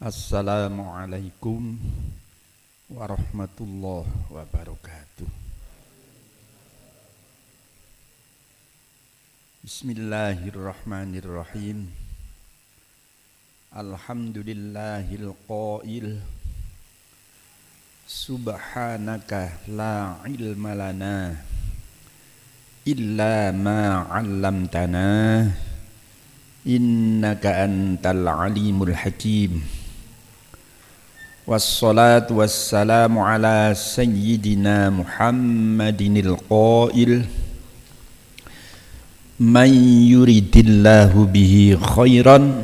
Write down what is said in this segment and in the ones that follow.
Assalamualaikum warahmatullahi wabarakatuh. Bismillahirrahmanirrahim. Alhamdulillahil qail subhanaka la ilma lana illa ma 'allamtana innaka antal alimul hakim. Wassalatu wassalamu ala sayyidina Muhammadinil qail man yuridillahu bihi khairan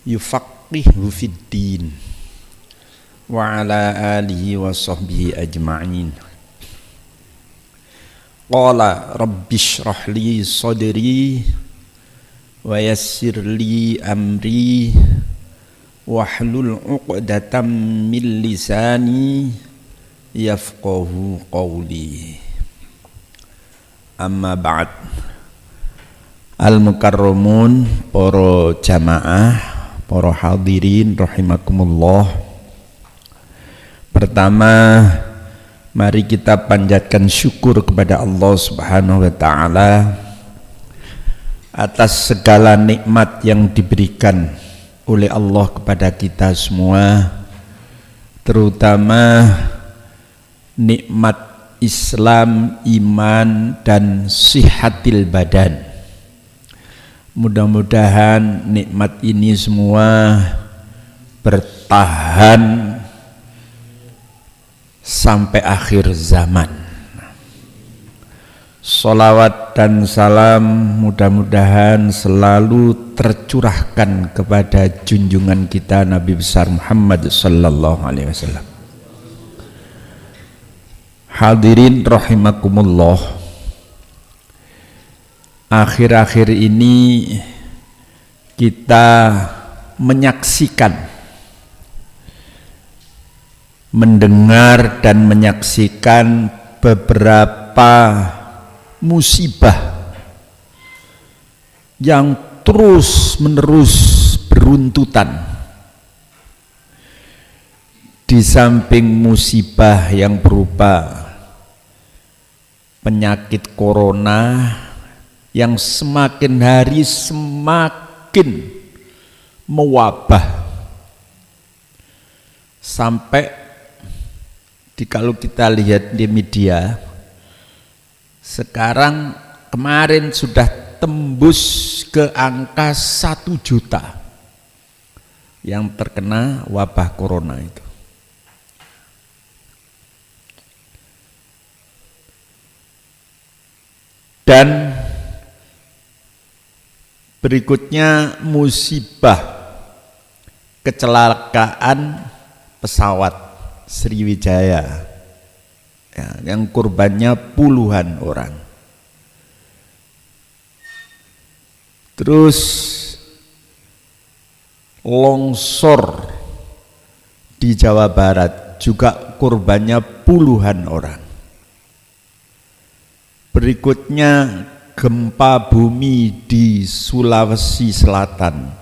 yufaqihu fid din wa ala alihi wa sahbihi ajma'in. Qala rabbishrah li sadri wa yassir li amri wahlul 'uqdatam min lisani yafqahu qawli. Amma ba'd. Al-mukarramun, para jamaah, para hadirin rahimakumullah. Pertama, mari kita panjatkan syukur kepada Allah Subhanahu wa taala atas segala nikmat yang diberikan oleh Allah kepada kita semua, terutama nikmat Islam, iman, dan sihatil badan. Mudah-mudahan nikmat ini semua bertahan sampai akhir zaman. Salawat dan salam mudah-mudahan selalu tercurahkan kepada junjungan kita Nabi besar Muhammad sallallahu alaihi wasallam. Hadirin rahimakumullah. Akhir-akhir ini kita menyaksikan, mendengar dan menyaksikan beberapa musibah yang terus-menerus beruntutan. Di samping musibah yang berupa penyakit corona yang semakin hari semakin mewabah, sampai kalau kita lihat di media sekarang, kemarin sudah tembus ke angka 1 juta yang terkena wabah corona itu. Dan berikutnya musibah kecelakaan pesawat Sriwijaya, ya, yang korbannya puluhan orang. Terus longsor di Jawa Barat juga korbannya puluhan orang. Berikutnya gempa bumi di Sulawesi Selatan,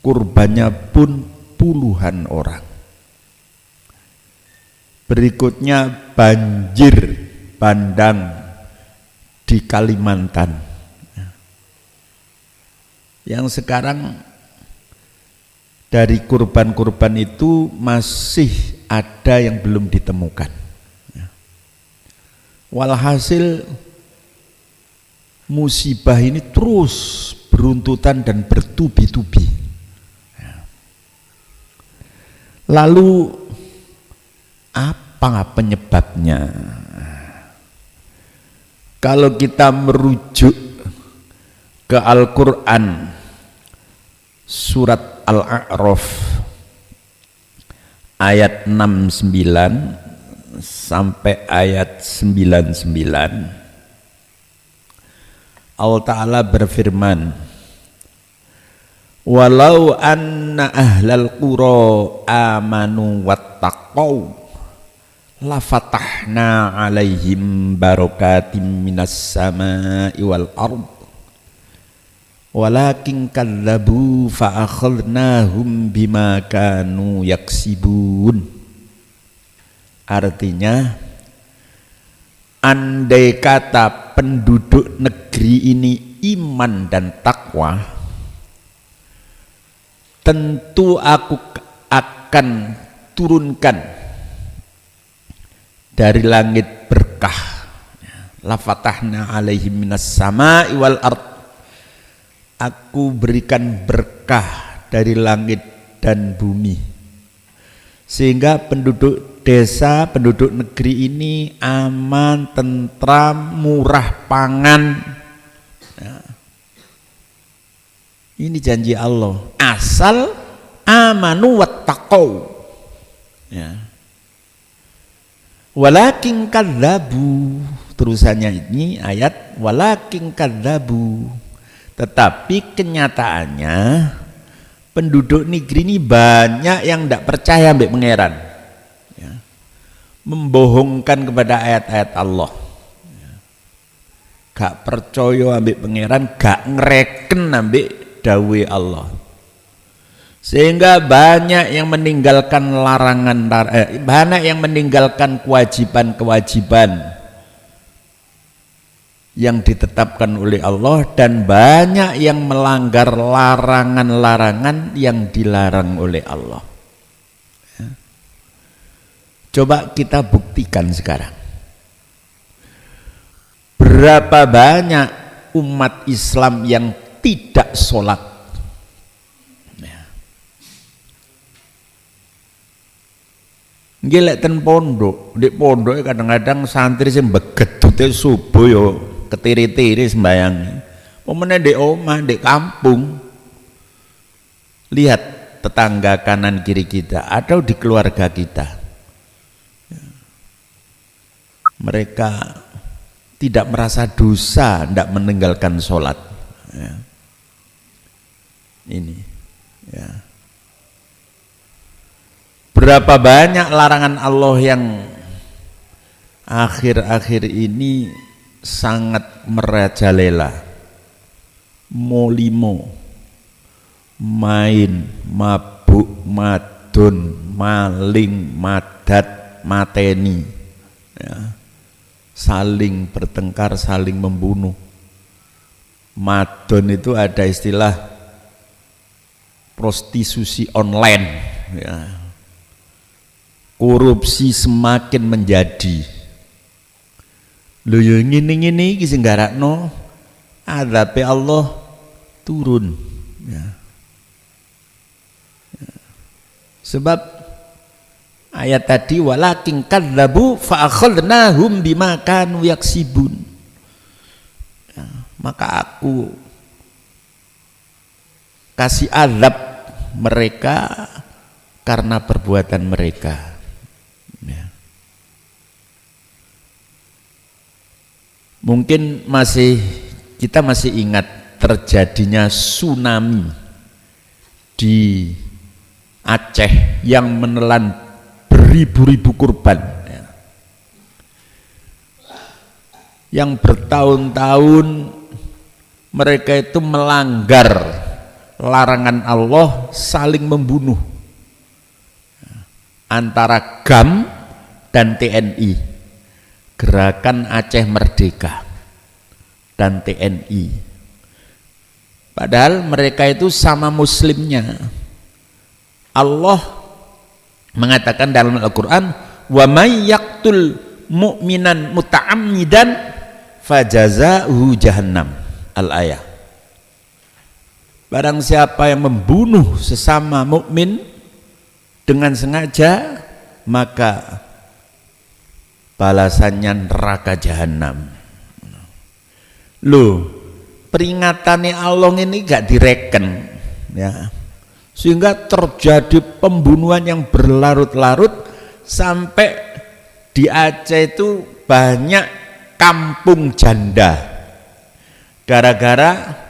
korbannya pun puluhan orang. Berikutnya banjir bandang di Kalimantan, yang sekarang dari korban-korban itu masih ada yang belum ditemukan. Walhasil musibah ini terus beruntutan dan bertubi-tubi. Lalu apa penyebabnya? Kalau kita merujuk ke Al-Quran, surat Al-A'raf ayat 69 sampai ayat 99, Allah Ta'ala berfirman, walau anna ahlal qura amanu wattaqau lafatahna alaihim barakatim minas samai wal ard walakin kadzabu fa akhadnahum bima kanu yaksibun. Artinya, andai kata penduduk negeri ini iman dan takwa, tentu aku akan turunkan dari langit berkah. La fatahna alaihim minas sama'i wal ard. Aku berikan berkah dari langit dan bumi, sehingga penduduk desa, penduduk negeri ini aman, tentram, murah pangan. Ini janji Allah, asal amanu wattaqau. Walakin kadzabu, terusannya ini ayat walakin kadzabu, tetapi kenyataannya penduduk negeri ini banyak yang tidak percaya ambek pangeran, membohongkan kepada ayat-ayat Allah, gak percaya ambek pangeran, gak ngereken ambek dawe Allah, sehingga banyak yang meninggalkan banyak yang meninggalkan kewajiban-kewajiban yang ditetapkan oleh Allah, dan banyak yang melanggar larangan-larangan yang dilarang oleh Allah. Coba kita buktikan sekarang, berapa banyak umat Islam yang tidak sholat. Nggih lek ten pondok, di pondok kadang-kadang santri sing begedute subuh yo ketiri-tiri sembayang. Pemene di omah, di kampung, lihat tetangga kanan kiri kita atau di keluarga kita, mereka tidak merasa dosa tidak meninggalkan sholat. Ini berapa banyak larangan Allah yang akhir-akhir ini sangat merajalela, molimo, main, mabuk, madun, maling, madat, mateni, saling bertengkar, saling membunuh. Madun itu ada istilah prostitusi online, korupsi semakin menjadi. Lho yo ngene-ngene iki sing garakno azabe Allah turun. Sebab ayat tadi walakin kadzabu fa akhadnahum bima kanu yaksibun. Maka aku kasih azab mereka karena perbuatan mereka. Mungkin kita masih ingat terjadinya tsunami di Aceh yang menelan beribu-ribu korban, yang bertahun-tahun mereka itu melanggar larangan Allah, saling membunuh antara GAM dan TNI, Gerakan Aceh Merdeka dan TNI. Padahal mereka itu sama muslimnya. Allah mengatakan dalam Al-Quran, wa may yaqtul mu'minan muta'ammidan fajazahu jahannam, al-ayah. Barang siapa yang membunuh sesama mukmin dengan sengaja, maka balasannya neraka jahanam. Loh, peringatannya Allah ini gak direken, sehingga terjadi pembunuhan yang berlarut-larut sampai di Aceh itu banyak kampung janda gara-gara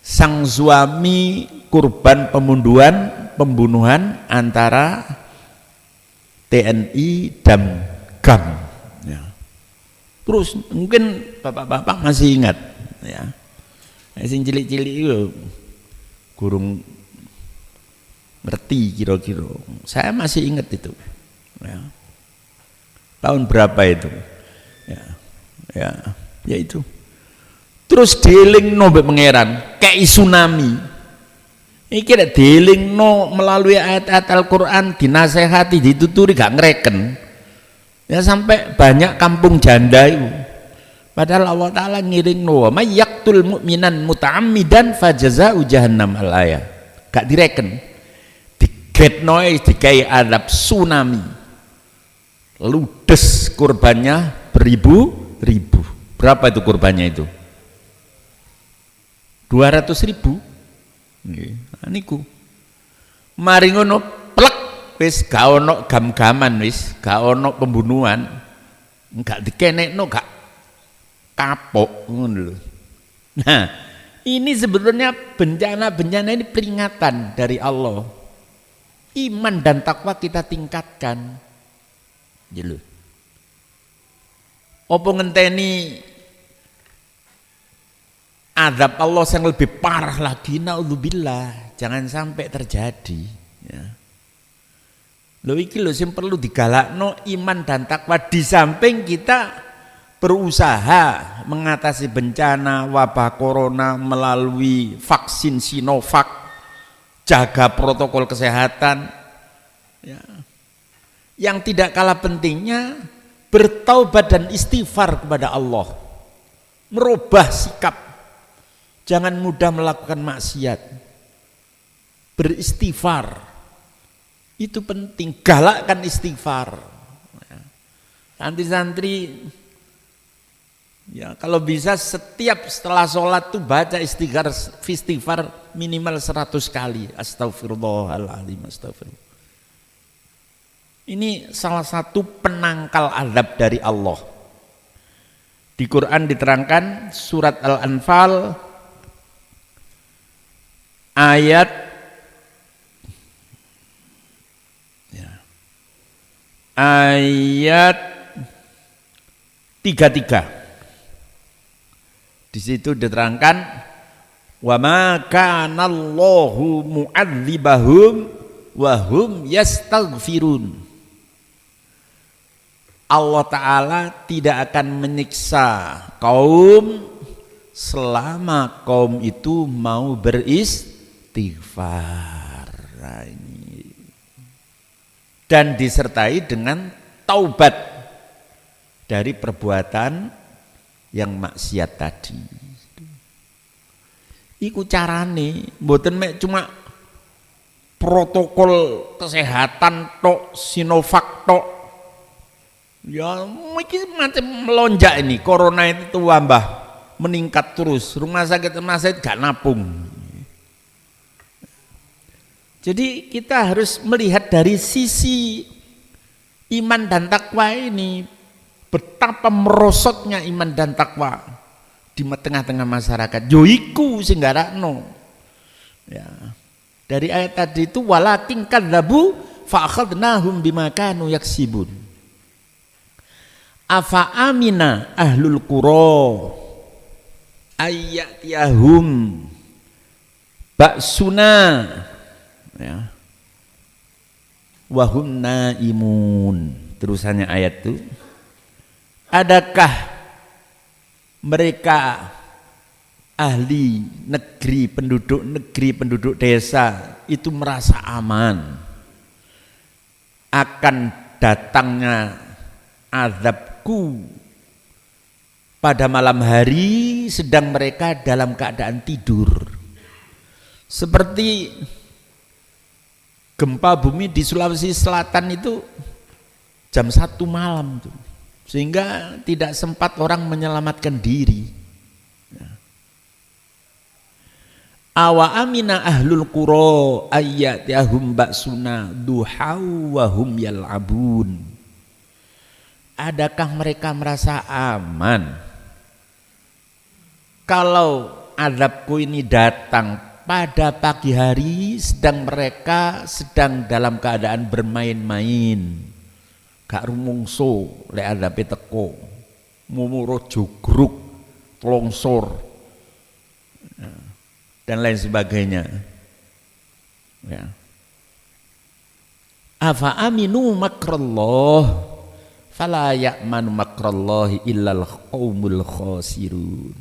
sang suami kurban pembunuhan antara TNI dan GAM. Terus mungkin bapak-bapak masih ingat, Sing cilik-cilik itu gurung ngerti kira-kira. Saya masih ingat itu. Ya. Tahun berapa itu? Ya itu. Terus dielingno mbek pangeran, kayak tsunami. Iki nek dielingno melalui ayat-ayat Al-Qur'an, dinasehati, dituturi gak ngereken. Ya sampai banyak kampung janda itu. Padahal Allah Ta'ala ngiringno, may yaqtul mu'minan muta'ammidan fajaza'u jahannam al-ayah. Gak direken. Digetno dikai adab tsunami. Ludes kurbannya beribu-ribu. Berapa itu kurbannya itu? 200.000. Niku. Mari ngono plek wis gak ono gam-gaman wis, gak ono pembunuhan. Enggak dikenekno gak kapok ngono lho. Nah, ini sebetulnya bencana-bencana ini peringatan dari Allah. Iman dan takwa kita tingkatkan. Jelu. Apa ngenteni azab Allah yang lebih parah lagi, naudzubillah, jangan sampai terjadi. Ya. Lho iki lho sing perlu digalakno iman dan takwa di samping kita berusaha mengatasi bencana wabah corona melalui vaksin Sinovac, jaga protokol kesehatan. Ya. Yang tidak kalah pentingnya bertaubat dan istighfar kepada Allah, merubah sikap, jangan mudah melakukan maksiat, beristighfar itu penting, galakkan istighfar. Santri-santri ya kalau bisa setiap setelah sholat tuh baca istighfar minimal 100 kali. Astagfirullahaladzim, astagfirullah. Ini salah satu penangkal azab dari Allah. Di Quran diterangkan surat Al-Anfal ayat ayat 33. Di situ diterangkan wa ma kana Allahu mu'adzibahum wa hum yastaghfirun. Allah Ta'ala tidak akan menyiksa kaum selama kaum itu mau beristighfar. Nah, ini. Dan disertai dengan taubat dari perbuatan yang maksiat tadi. Iku carane, mboten mek cuma protokol kesehatan tok, Sinovac tok. Ya, mungkin macam melonjak ini, corona itu wabah meningkat terus, rumah sakit gak napung. Jadi kita harus melihat dari sisi iman dan takwa ini, betapa merosotnya iman dan takwa di tengah-tengah masyarakat. Yoiku sing garakno. Ya. Dari ayat tadi itu walakin kadzabu fa akhadnahum bima kanu yaksibun. Afa amina ahlul qura ayyatiyahum ba'suna ya wahum naimun. Terusannya ayat itu, adakah mereka ahli negeri, penduduk desa itu merasa aman akan datangnya azabku pada malam hari sedang mereka dalam keadaan tidur, seperti gempa bumi di Sulawesi Selatan itu jam 1 malam tuh, sehingga tidak sempat orang menyelamatkan diri. Awa amina ahlul qura ayyatihum ba'suna duhau wa hum yal'abun. Adakah mereka merasa aman kalau azabku ini datang pada pagi hari sedang mereka sedang dalam keadaan bermain-main, gak rumungso lek azabe teko, mumuro jugruk longsor. dan lain sebagainya. Ya. Afa aminu makrallah fala ya'manu makrallahi illal qaumul khasirun.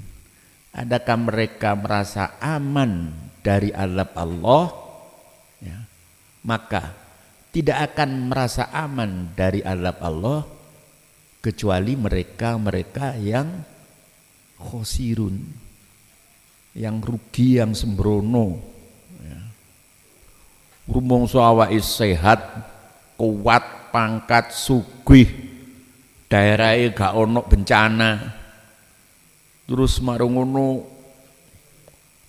Adakah mereka merasa aman dari azab Allah? Ya. Maka tidak akan merasa aman dari azab Allah kecuali mereka yang khosirun, yang rugi, yang sembrono. Ya. Rumangsa awake sehat, kuat, pangkat, sugih, daerahnya gak ono bencana, terus marung ngono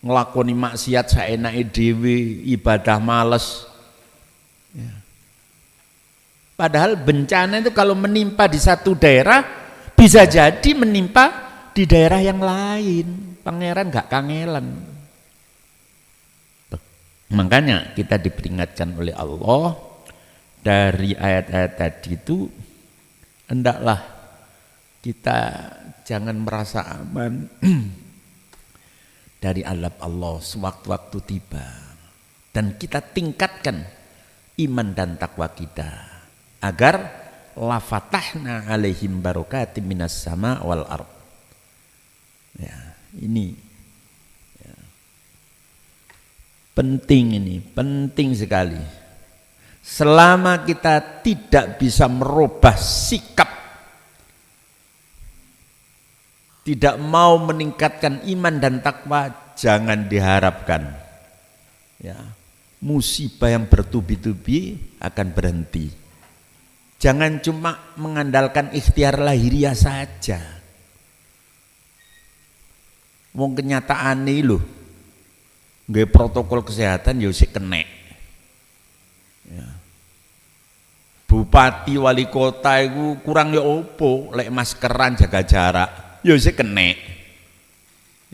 nglakoni maksiat saenake dhewe, ibadah males. Ya. Padahal bencana itu kalau menimpa di satu daerah bisa jadi menimpa di daerah yang lain. Pangeran gak kangelan. Makanya kita diperingatkan oleh Allah dari ayat-ayat tadi itu, hendaklah kita jangan merasa aman dari azab Allah sewaktu-waktu tiba, dan kita tingkatkan iman dan takwa kita agar la fatahna alaihim barakatim minas sama wal ard. Ya, ini ya, penting sekali. Selama kita tidak bisa merubah sikap, tidak mau meningkatkan iman dan takwa, jangan diharapkan ya, musibah yang bertubi-tubi akan berhenti. Jangan cuma mengandalkan ikhtiar lahiriah saja. Wong kenyataan nih loh, nggak protokol kesehatan ya sik kenek. Ya. Bupati wali kota itu kurang ya opo, lek maskeran jaga jarak, ya sik kenek.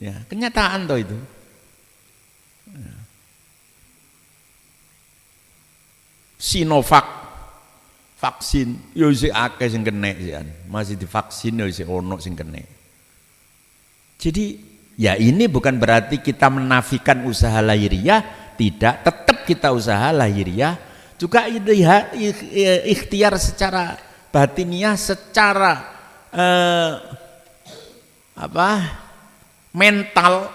Ya, kenyataan toh itu. Ya. Sinovac vaksin, ya sik akeh sing kenek sih, masih divaksin ya sik ono sing kenek. Jadi ya ini bukan berarti kita menafikan usaha lahiriah, tidak, tetap kita usaha lahiriah, juga ikhtiar secara batiniah, secara mental,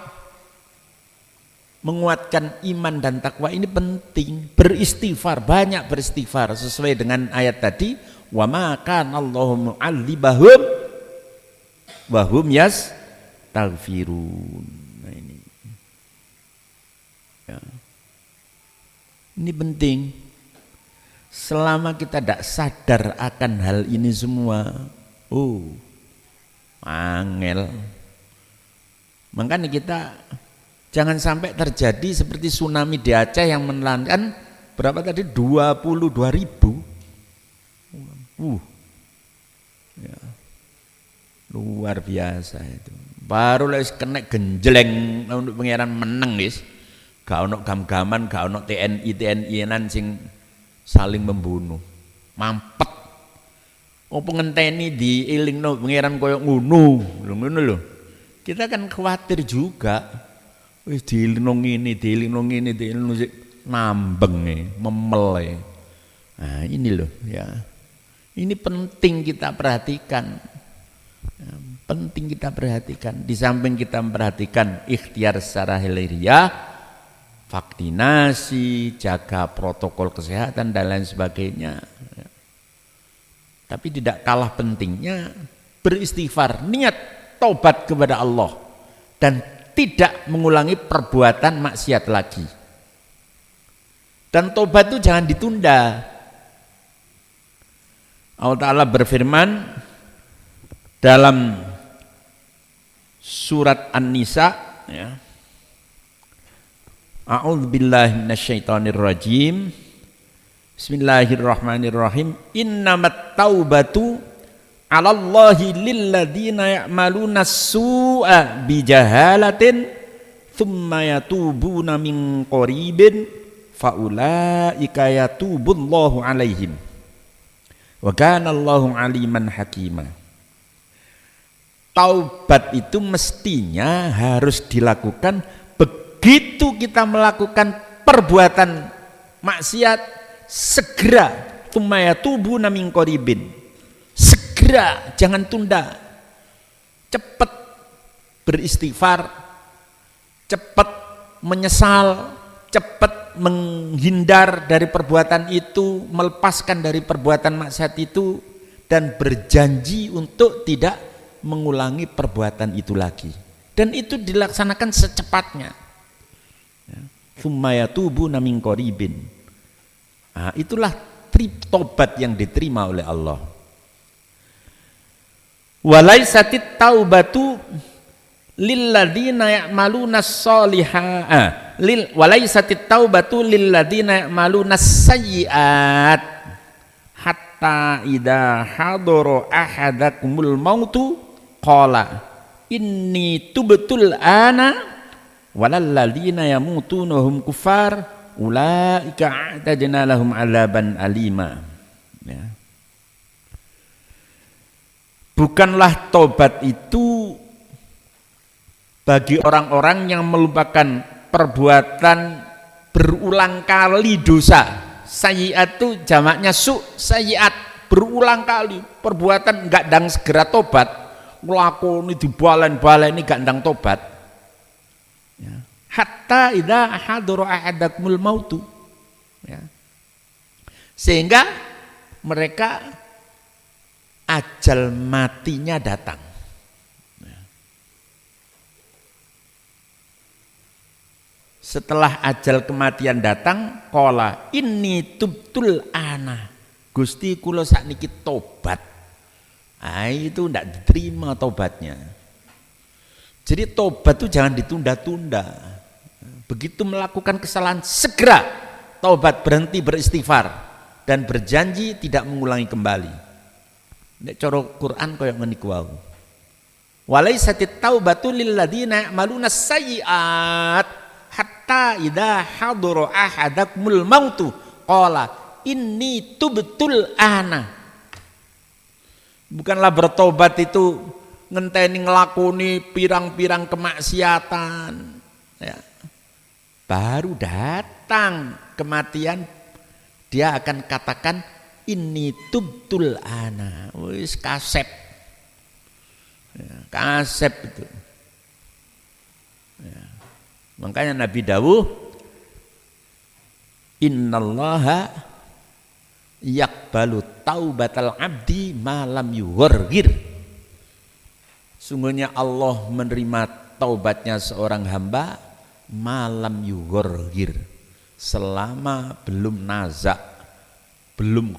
menguatkan iman dan takwa ini penting. Beristighfar, banyak beristighfar sesuai dengan ayat tadi, wa ma kana Allahu mu'adzibahum wa hum yastaghfirun. Nah ini. Ya. Ini penting. Selama kita tidak sadar akan hal ini semua, angel. Makanya kita jangan sampai terjadi seperti tsunami di Aceh yang menelankan berapa tadi, 22.000. Ya. Luar biasa itu. Baru lagi kena genjleng untuk pengiran meneng guys. Gak ono gam-gaman, gak ono TNI-an sing saling membunuh, mampet. Ngenteni diilingno pengiran koyo ngono lho. Kita kan khawatir juga. Wis diilingno ngene, nambeng memel. Nah, ini loh ya. Ini penting kita perhatikan. Ya, penting kita perhatikan. Di samping kita memperhatikan ikhtiar secara lahiriah, vaksinasi, jaga protokol kesehatan dan lain sebagainya. Tapi tidak kalah pentingnya beristighfar, niat taubat kepada Allah dan tidak mengulangi perbuatan maksiat lagi. Dan taubat itu jangan ditunda. Allah Ta'ala berfirman dalam surat An-Nisa, ya, A'udzubillahi minasyaitonirrajim. Bismillahirrahmanirrahim. Innamat taubatu 'alallahi lilladzina ya'maluna as-su'a bijahalatin tsumma yatubuna min qaribin faulaika yatubullahu 'alaihim wa kana Allahu 'aliman hakima. Taubat itu mestinya harus dilakukan begitu kita melakukan perbuatan maksiat, segera tumayatubuna min qaribin, segera, jangan tunda, cepat beristighfar, cepat menyesal, cepat menghindar dari perbuatan itu, melepaskan dari perbuatan maksiat itu, dan berjanji untuk tidak mengulangi perbuatan itu lagi. Dan itu dilaksanakan secepatnya. Tsumma yatubuna min qaribin. Nah, itulah tobat yang diterima oleh Allah. Walaisatit taubatu lilladzina ya'maluna sholihat. Walaisatit taubatu lilladzina ya'maluna sayyi'at hatta idza hadara ahadakumul mautu qala inni tubtul ana walalladzina yamutuna hum kufar ulaika a'tadna lahum adzaban alima. Ya. Bukanlah tobat itu bagi orang-orang yang melupakan perbuatan berulang kali dosa. Sayyiat itu jamaknya sayyiat, berulang kali perbuatan enggak ndang segera tobat, nglakoni dibalen-baleni enggak ndang tobat. Ya. Hatta idza hadara ahadakumul mautu. Ya. Sehingga mereka ajal matinya datang. Setelah ajal kematian datang, qala inni tubtul ana. Gusti kula sakniki tobat. Ah, itu tidak diterima tobatnya. Jadi tobat itu jangan ditunda-tunda. Begitu melakukan kesalahan segera tobat, berhenti beristighfar dan berjanji tidak mengulangi kembali. Nek cara Quran kaya ngeniku wae. Walaisatit taubatu lil ladzina ya'maluna sayyi'at hatta idza hadara ahadakumul mautu qala inni tubtul ana. Bukanlah bertobat itu ngenteni nglakoni pirang-pirang kemaksiatan ya. Baru datang kematian dia akan katakan inni tubtul ana. Wis kasep ya, kasep itu ya. Makanya Nabi dawuh innallaha yaqbalu taubatal abdi malam yughirgir. Sungguhnya Allah menerima taubatnya seorang hamba malam yughirgir, selama belum nazak, belum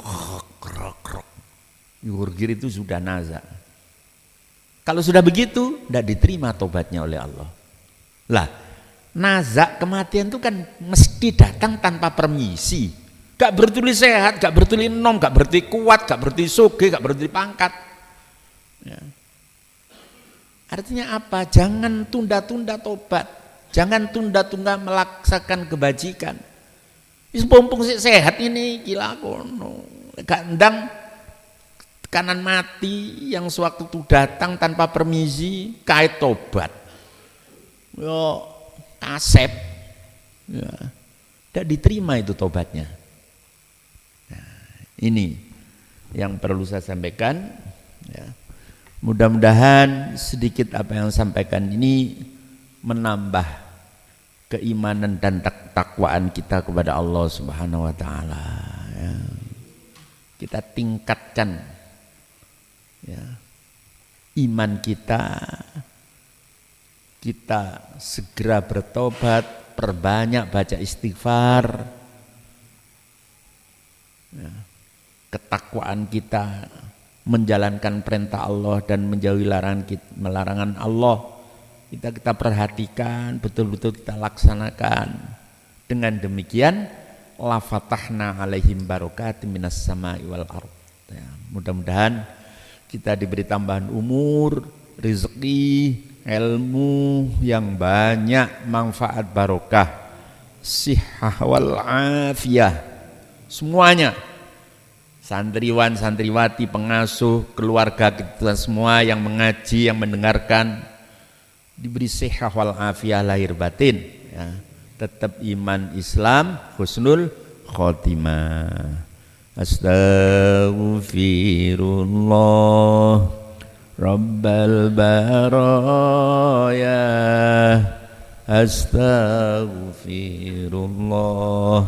yughirgir itu sudah nazak. Kalau sudah begitu tidak diterima taubatnya oleh Allah. Lah, nazak kematian itu kan mesti datang tanpa permisi. Gak berarti sehat, gak berarti nom, gak berarti kuat, gak berarti sugih, gak berarti pangkat. Ya. Artinya apa? Jangan tunda-tunda tobat, jangan tunda-tunda melaksanakan kebajikan. Wis pompong sehat ini gila kono. Gak ndang tekanan mati yang sewaktu itu datang tanpa permisi kait tobat. Yo kasep, ya, tidak diterima itu tobatnya. Nah, ini yang perlu saya sampaikan. Ya. Mudah-mudahan sedikit apa yang saya sampaikan ini menambah keimanan dan takwaan kita kepada Allah Subhanahu Wa Taala. Ya. Kita tingkatkan ya, iman kita. Kita segera bertobat, perbanyak baca istighfar, ya, ketakwaan kita menjalankan perintah Allah dan menjauhi larangan Allah, kita perhatikan, betul-betul kita laksanakan. Dengan demikian, la fatahna alaihim barakatim minas sama'i wal ardh. Ya, mudah-mudahan kita diberi tambahan umur, rezeki, ilmu yang banyak, manfaat barokah, sihah wal afiyah, semuanya, santriwan, santriwati, pengasuh, keluarga kita semua yang mengaji, yang mendengarkan, diberi sihah wal afiyah lahir batin ya, tetap iman Islam husnul khotimah. Astaghfirullah Rabbal baraya, astaghfirullah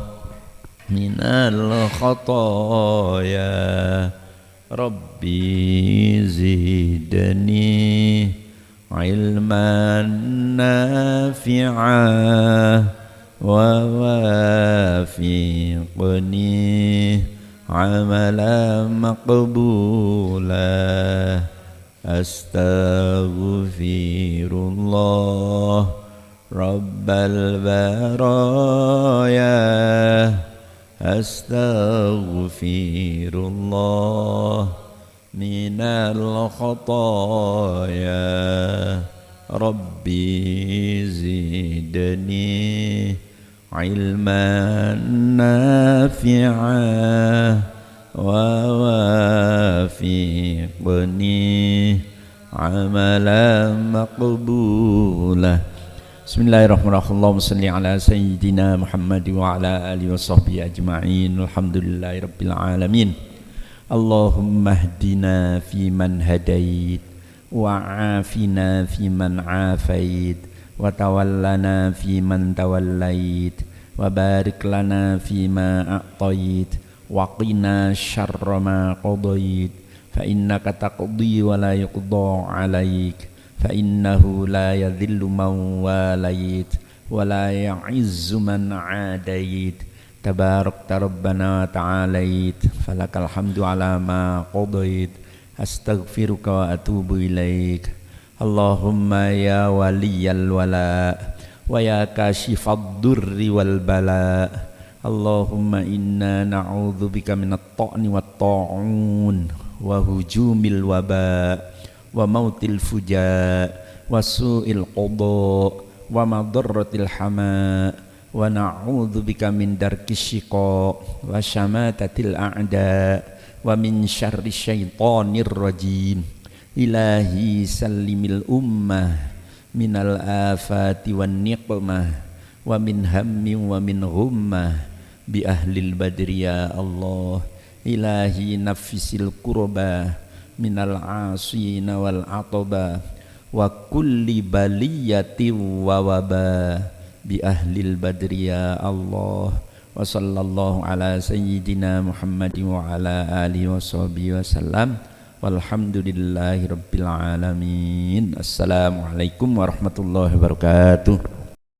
minal khataya, Rabbi zidni ilman nafi'ah wa wafiqni amalan maqbulah. Astaghfirullah Rabbal baraya, astaghfirullah minal khataya, Rabbi zidni ilman nafi'ah wa wafiqni amalan maqbulah. Bismillahirrahmanirrahim. Allahumma salli ala sayyidina Muhammad wa ala alihi wa sahbihi ajma'in. Alhamdulillahi rabbil alamin. Allahumma hdina fi man hadait, wa afina fi man afait, wa tawallana fi man tawallait, wa barik lana fi ma a'tait, wa qina syarra ma qadait, fa innaka taqdi wa la yuqda alaik, fa innahu la yadhillu man walait wa la ya'izzu man adait, tabarakta rabbana ta'alait, falakal hamdu ala ma qadait, astaghfiruka wa atubu ilaik. Allahumma ya waliyal wala wa ya kashifad durri wal bala, Allahumma inna na'udzubika minat ta'ni wat ta'un wa hujumil waba wa mautil fuja wa su'il qada wa madarratil hama, wa na'udzubika min darkis syiqa wa syamatatil a'da wa min syarri syaitanir rajim. Ilahi sallimil ummah minal afati wan niqmah wa min hammin wa min ghummah bi ahlil badri ya Allah. Ilahi nafisil kurba minal asina wal atoba wa kulli baliyati wa waba bi ahlil badri ya Allah. Wa sallallahu ala sayyidina Muhammadin wa ala alihi wa sahbihi wasallam, walhamdulillahi rabbil alamin. Assalamualaikum warahmatullahi wabarakatuh.